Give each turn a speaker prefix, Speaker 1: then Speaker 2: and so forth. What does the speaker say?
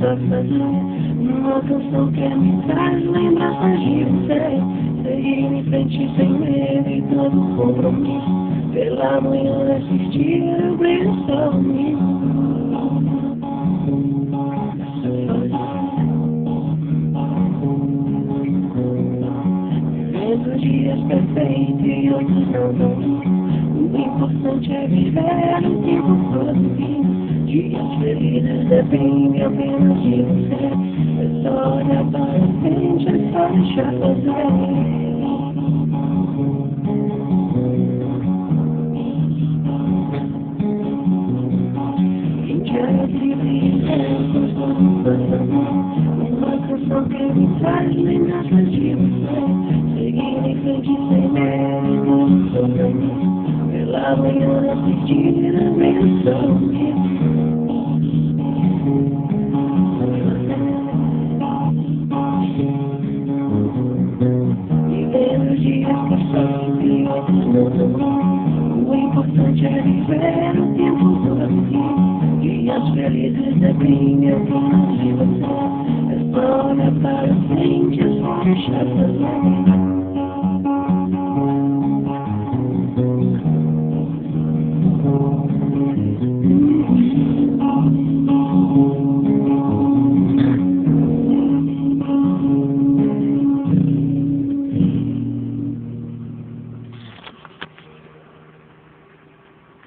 Speaker 1: pra fazer uma canção que me traz lembranças de você. Seguir em frente sem medo e todo compromisso. Pela manhã assistir o brilho do sol em mim. Vivendo dias perfeitos e outros não tão lindos. O importante é viver o tempo todo. Dias felizes dependem apenas de você. É só olhar para frente, é só deixar fazer. Uma canção que me traz lembranças de você. Seguir em frente sem medo, sobre mim. Pela manhã assistir a benção. Vivendo dias passados e outros não tão bons. O importante é viver o tempo todo. Dias felizes dependem apenas de você. É só olhar para frente, é só deixar fazer.